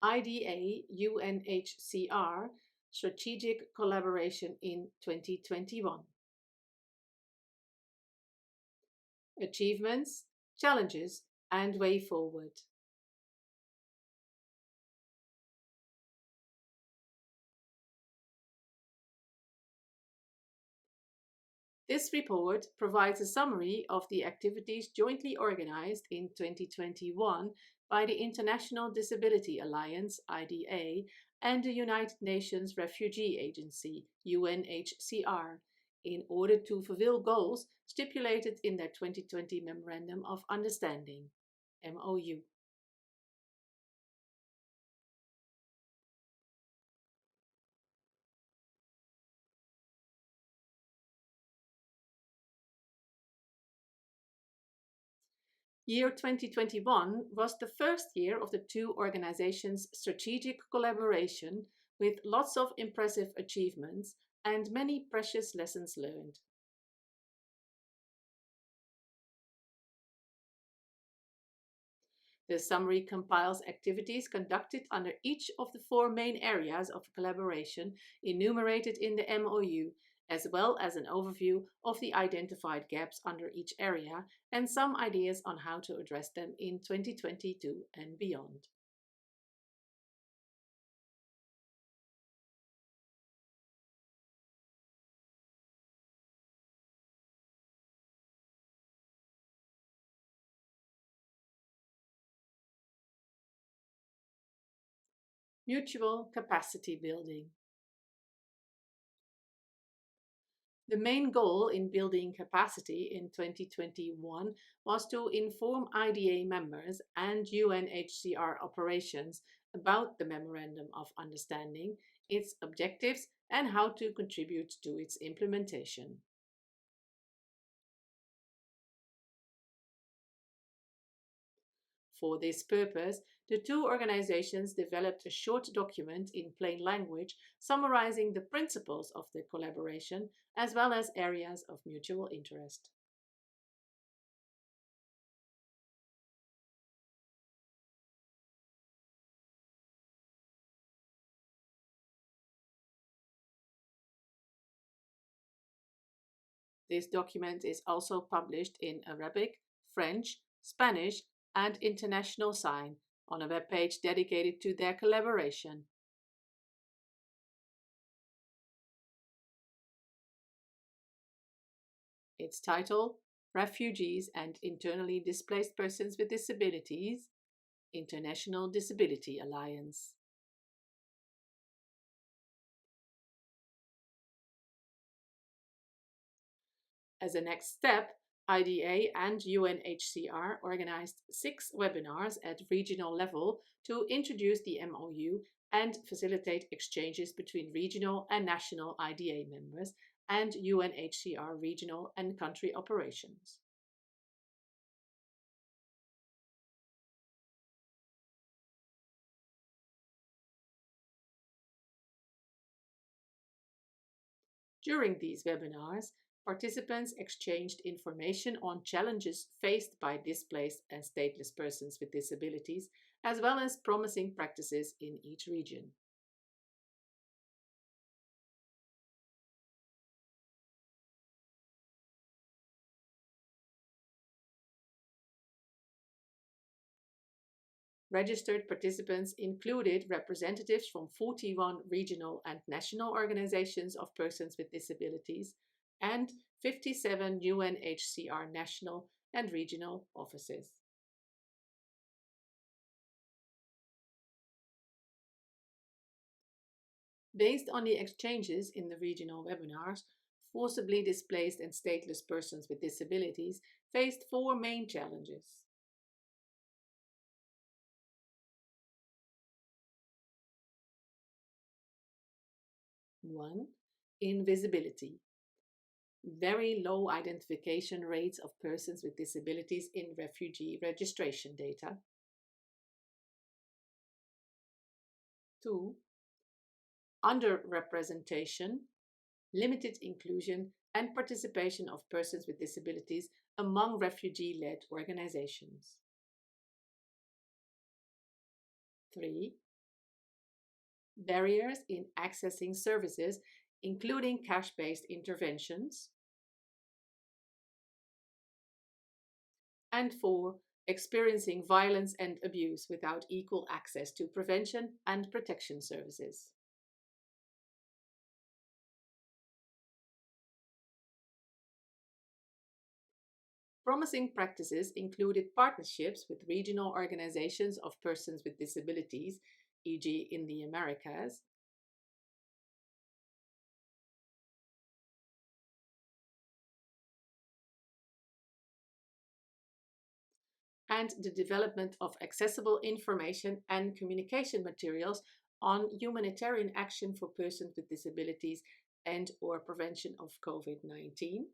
IDA UNHCR Strategic Collaboration in 2021. Achievements, challenges, and way forward. This report provides a summary of the activities jointly organized in 2021 by the International Disability Alliance (IDA) and the United Nations Refugee Agency (UNHCR) in order to fulfill goals stipulated in their 2020 Memorandum of Understanding (MOU). Year 2021 was the first year of the two organizations' strategic collaboration, with lots of impressive achievements and many precious lessons learned. The summary compiles activities conducted under each of the four main areas of collaboration enumerated in the MOU, as well as an overview of the identified gaps under each area and some ideas on how to address them in 2022 and beyond. Mutual capacity building. The main goal in building capacity in 2021 was to inform IDA members and UNHCR operations about the Memorandum of Understanding, its objectives, and how to contribute to its implementation. For this purpose, the two organizations developed a short document in plain language summarizing the principles of the collaboration as well as areas of mutual interest. This document is also published in Arabic, French, Spanish, and International Sign on a webpage dedicated to their collaboration. Its title, Refugees and Internally Displaced Persons with Disabilities, International Disability Alliance. As a next step, IDA and UNHCR organized 6 webinars at regional level to introduce the MOU and facilitate exchanges between regional and national IDA members and UNHCR regional and country operations. During these webinars, participants exchanged information on challenges faced by displaced and stateless persons with disabilities, as well as promising practices in each region. Registered participants included representatives from 41 regional and national organizations of persons with disabilities and 57 UNHCR national and regional offices. Based on the exchanges in the regional webinars, forcibly displaced and stateless persons with disabilities faced 4 main challenges. 1. Invisibility. Very low identification rates of persons with disabilities in refugee registration data. 2. Underrepresentation, limited inclusion and participation of persons with disabilities among refugee-led organizations. 3. barriers in accessing services, including cash-based interventions, and 4, experiencing violence and abuse without equal access to prevention and protection services. Promising practices included partnerships with regional organizations of persons with disabilities, e.g., in the Americas, and the development of accessible information and communication materials on humanitarian action for persons with disabilities and/or prevention of COVID-19.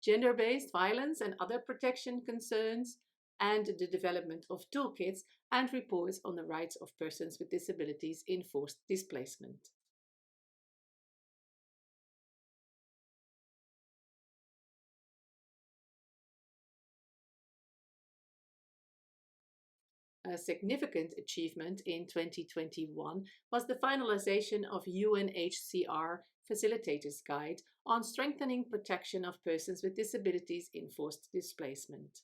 Gender-based violence and other protection concerns, and the development of toolkits and reports on the rights of persons with disabilities in forced displacement. A significant achievement in 2021 was the finalization of UNHCR Facilitators Guide on strengthening protection of persons with disabilities in forced displacement.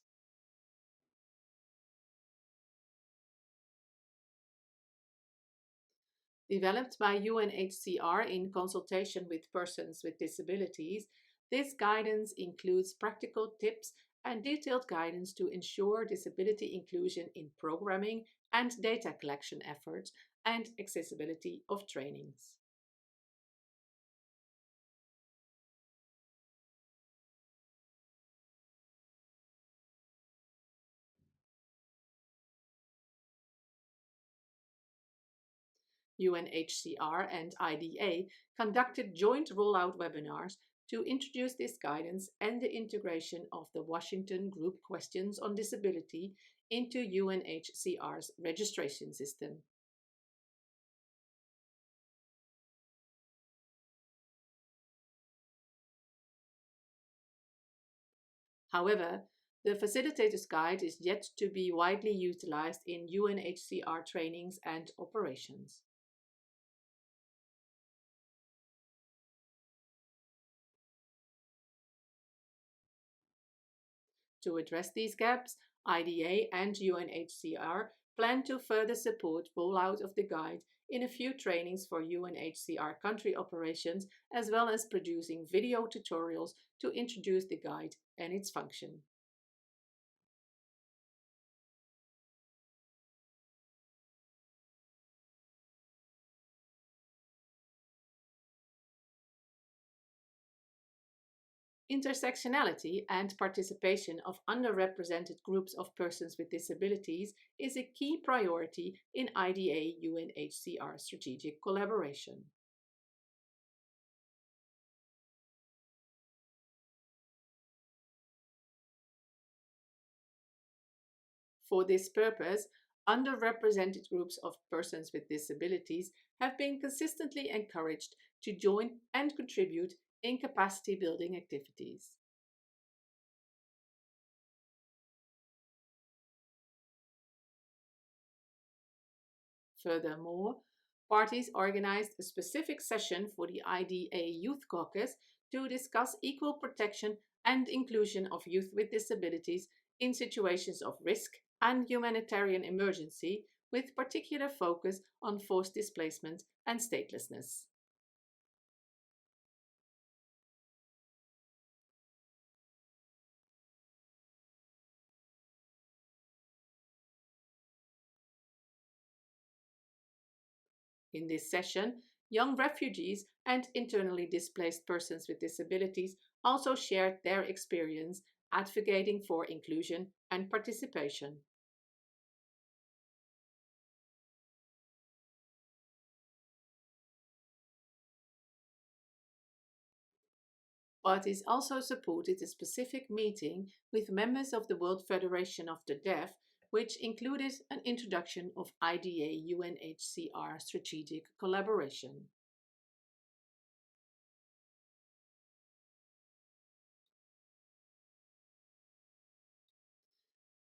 Developed by UNHCR in consultation with persons with disabilities, this guidance includes practical tips and detailed guidance to ensure disability inclusion in programming and data collection efforts and accessibility of trainings. UNHCR and IDA conducted joint rollout webinars to introduce this guidance and the integration of the Washington Group Questions on Disability into UNHCR's registration system. However, the Facilitator's Guide is yet to be widely utilized in UNHCR trainings and operations. To address these gaps, IDA and UNHCR plan to further support rollout of the guide in a few trainings for UNHCR country operations, as well as producing video tutorials to introduce the guide and its function. Intersectionality and participation of underrepresented groups of persons with disabilities is a key priority in IDA UNHCR strategic collaboration. For this purpose, underrepresented groups of persons with disabilities have been consistently encouraged to join and contribute in capacity building activities. Furthermore, parties organized a specific session for the IDA Youth Caucus to discuss equal protection and inclusion of youth with disabilities in situations of risk and humanitarian emergency, with particular focus on forced displacement and statelessness. In this session, young refugees and internally displaced persons with disabilities also shared their experience advocating for inclusion and participation. Parties also supported a specific meeting with members of the World Federation of the Deaf, which included an introduction of IDA UNHCR strategic collaboration.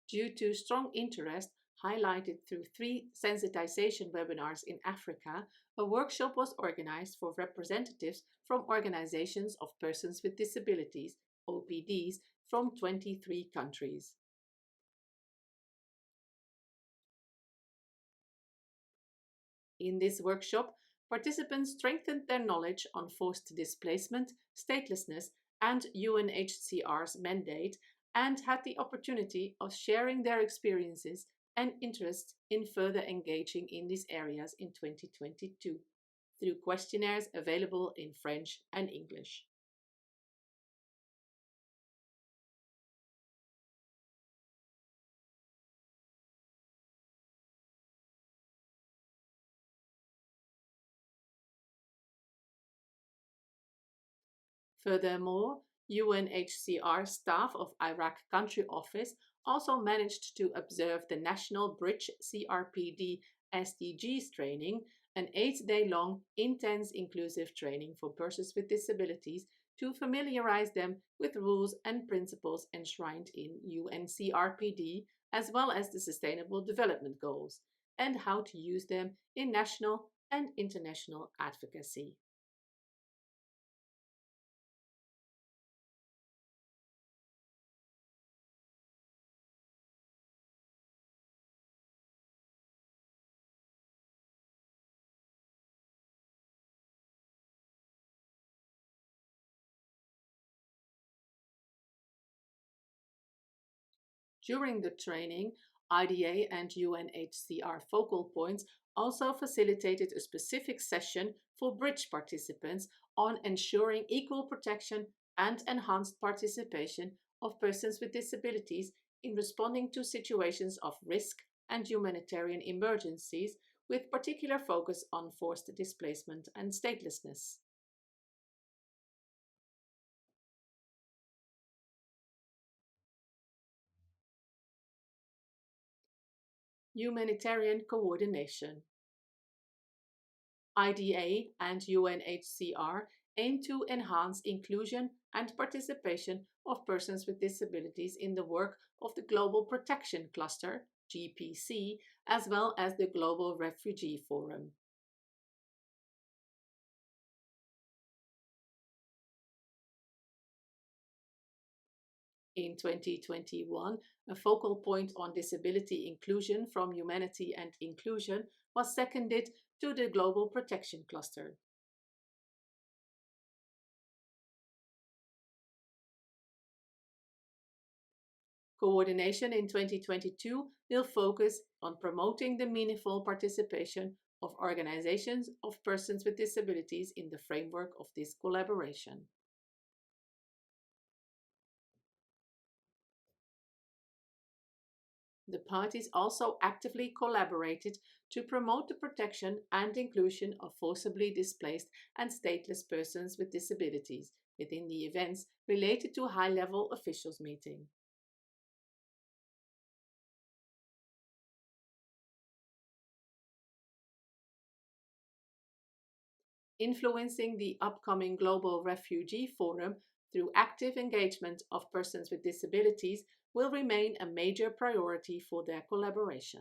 Due to strong interest highlighted through 3 sensitization webinars in Africa, a workshop was organized for representatives from organizations of persons with disabilities, OPDs, from 23 countries. In this workshop, participants strengthened their knowledge on forced displacement, statelessness, and UNHCR's mandate, and had the opportunity of sharing their experiences and interests in further engaging in these areas in 2022 through questionnaires available in French and English. Furthermore, UNHCR staff of Iraq Country Office also managed to observe the National Bridge CRPD SDGs training, an 8-day-long intense inclusive training for persons with disabilities to familiarize them with rules and principles enshrined in UNCRPD, as well as the Sustainable Development Goals, and how to use them in national and international advocacy. During the training, IDA and UNHCR focal points also facilitated a specific session for bridge participants on ensuring equal protection and enhanced participation of persons with disabilities in responding to situations of risk and humanitarian emergencies, with particular focus on forced displacement and statelessness. Humanitarian Coordination. IDA and UNHCR aim to enhance inclusion and participation of persons with disabilities in the work of the Global Protection Cluster, GPC, as well as the Global Refugee Forum. In 2021, a focal point on disability inclusion from Humanity and Inclusion was seconded to the Global Protection Cluster. Coordination in 2022 will focus on promoting the meaningful participation of organizations of persons with disabilities in the framework of this collaboration. The parties also actively collaborated to promote the protection and inclusion of forcibly displaced and stateless persons with disabilities within the events related to high-level officials meeting. Influencing the upcoming Global Refugee Forum through active engagement of persons with disabilities will remain a major priority for their collaboration.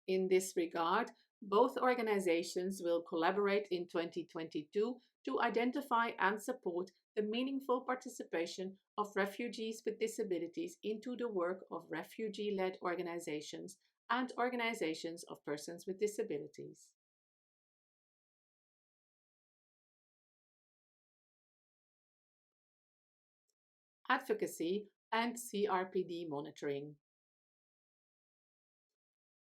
In this regard, both organizations will collaborate in 2022 to identify and support the meaningful participation of refugees with disabilities into the work of refugee-led organizations and organizations of persons with disabilities. Advocacy and CRPD monitoring.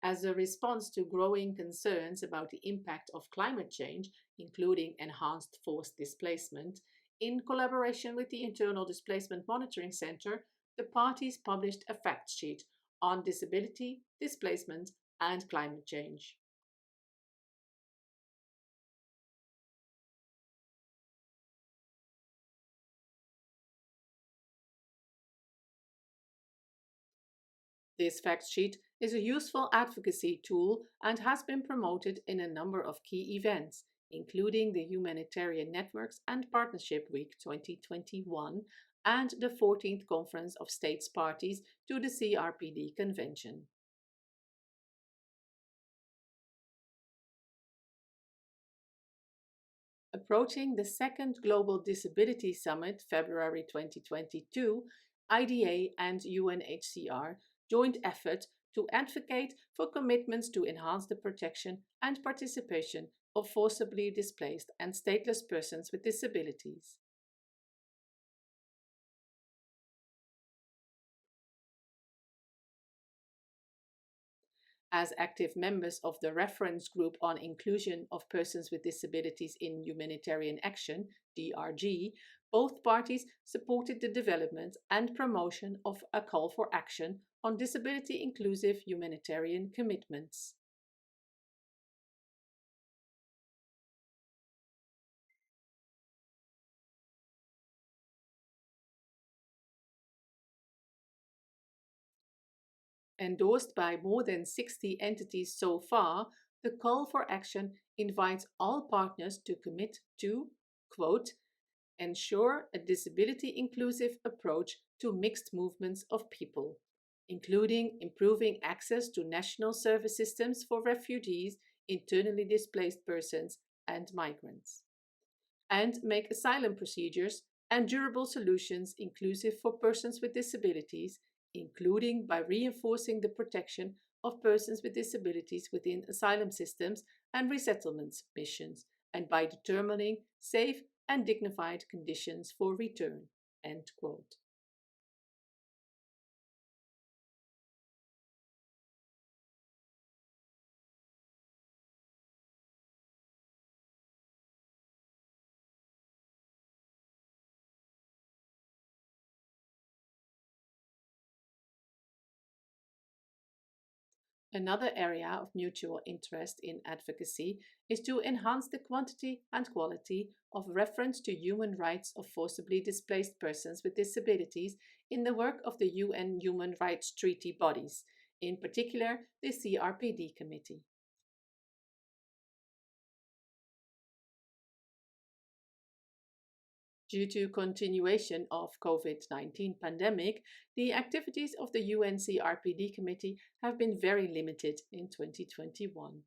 As a response to growing concerns about the impact of climate change, including enhanced forced displacement, in collaboration with the Internal Displacement Monitoring Center, the parties published a fact sheet on disability, displacement, and climate change. This fact sheet is a useful advocacy tool and has been promoted in a number of key events, including the Humanitarian Networks and Partnership Week 2021 and the 14th Conference of States Parties to the CRPD Convention. Approaching the second Global Disability Summit, February 2022, IDA and UNHCR joined effort to advocate for commitments to enhance the protection and participation of forcibly displaced and stateless persons with disabilities. As active members of the Reference Group on Inclusion of Persons with Disabilities in Humanitarian Action, DRG, both parties supported the development and promotion of a call for action on disability inclusive humanitarian commitments. Endorsed by more than 60 entities so far, the call for action invites all partners to commit to, quote, ensure a disability inclusive approach to mixed movements of people, including improving access to national service systems for refugees, internally displaced persons, and migrants, and make asylum procedures and durable solutions inclusive for persons with disabilities, including by reinforcing the protection of persons with disabilities within asylum systems and resettlement missions, and by determining safe and dignified conditions for return. End quote. Another area of mutual interest in advocacy is to enhance the quantity and quality of reference to human rights of forcibly displaced persons with disabilities in the work of the UN Human Rights Treaty bodies, in particular the CRPD Committee. Due to continuation of COVID-19 pandemic, the activities of the UNCRPD Committee have been very limited in 2021.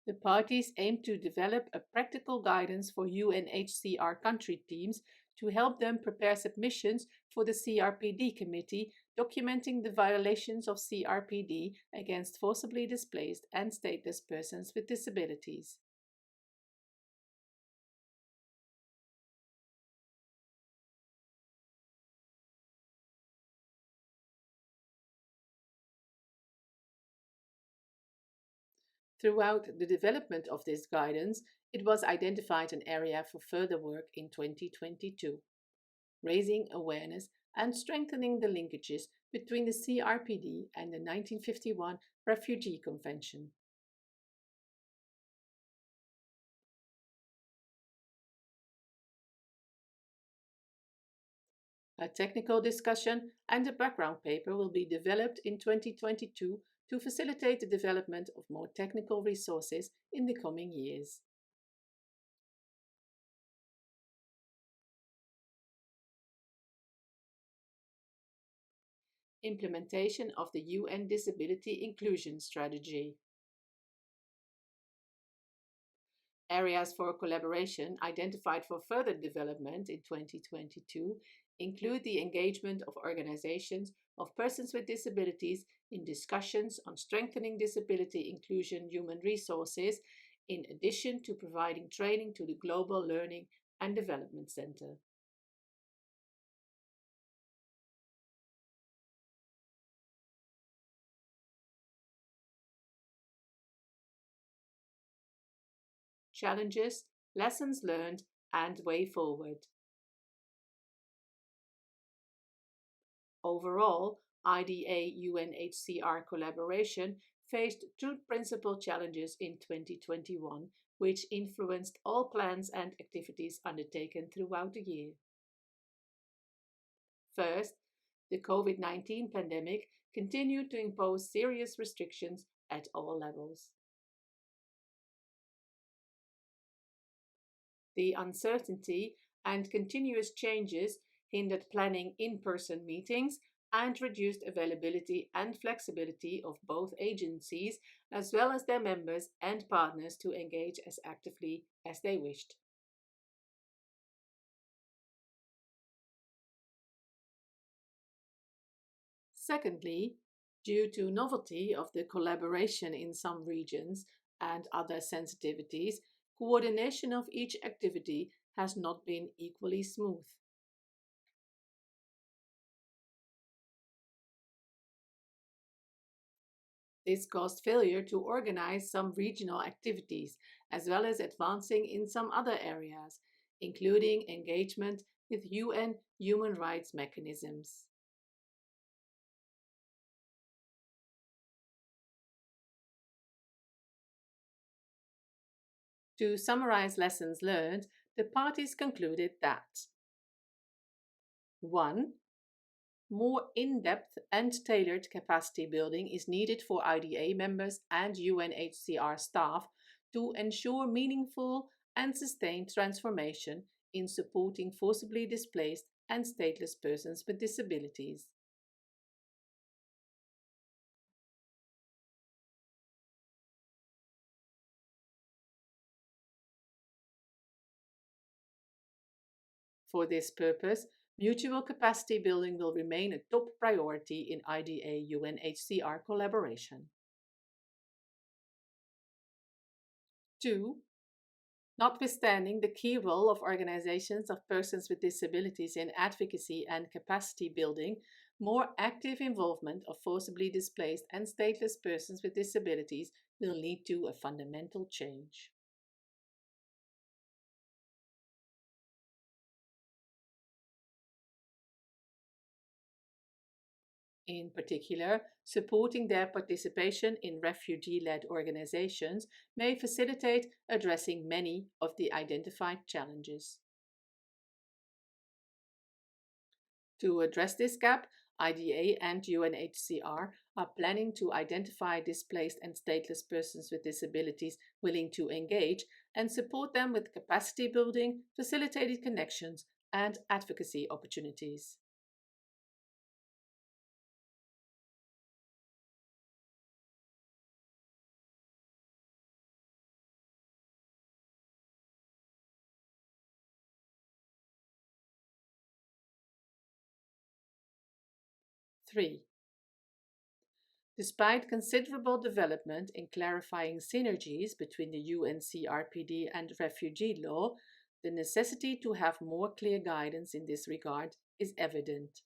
The parties aim to develop a practical guidance for UNHCR country teams to help them prepare submissions for the CRPD Committee documenting the violations of CRPD against forcibly displaced and stateless persons with disabilities. Throughout the development of this guidance, it was identified an area for further work in 2022, raising awareness and strengthening the linkages between the CRPD and the 1951 Refugee Convention. A technical discussion and a background paper will be developed in 2022 to facilitate the development of more technical resources in the coming years. Implementation of the UN Disability Inclusion Strategy. Areas for collaboration identified for further development in 2022 include the engagement of organizations of persons with disabilities in discussions on strengthening disability inclusion human resources, in addition to providing training to the Global Learning and Development Center. Challenges, lessons learned, and way forward. Overall, IDA UNHCR collaboration faced two principal challenges in 2021, which influenced all plans and activities undertaken throughout the year. First, the COVID-19 pandemic continued to impose serious restrictions at all levels. The uncertainty and continuous changes hindered planning in-person meetings and reduced availability and flexibility of both agencies, as well as their members and partners to engage as actively as they wished. Secondly, due to novelty of the collaboration in some regions and other sensitivities, coordination of each activity has not been equally smooth. This caused failure to organize some regional activities, as well as advancing in some other areas, including engagement with UN human rights mechanisms. To summarize lessons learned, the parties concluded that 1. More in-depth and tailored capacity building is needed for IDA members and UNHCR staff to ensure meaningful and sustained transformation in supporting forcibly displaced and stateless persons with disabilities. For this purpose, mutual capacity building will remain a top priority in IDA UNHCR collaboration. 2. Notwithstanding the key role of organizations of persons with disabilities in advocacy and capacity building, more active involvement of forcibly displaced and stateless persons with disabilities will lead to a fundamental change. In particular, supporting their participation in refugee-led organizations may facilitate addressing many of the identified challenges. To address this gap, IDA and UNHCR are planning to identify displaced and stateless persons with disabilities willing to engage and support them with capacity building, facilitated connections, and advocacy opportunities. Three, despite considerable development in clarifying synergies between the UNCRPD and refugee law, the necessity to have more clear guidance in this regard is evident.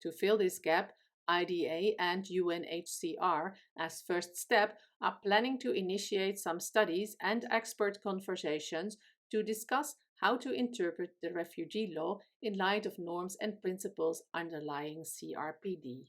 To fill this gap, IDA and UNHCR, as first step, are planning to initiate some studies and expert conversations to discuss how to interpret the refugee law in light of norms and principles underlying CRPD.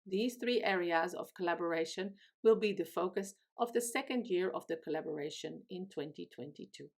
These three areas of collaboration will be the focus of the second year of the collaboration in 2022.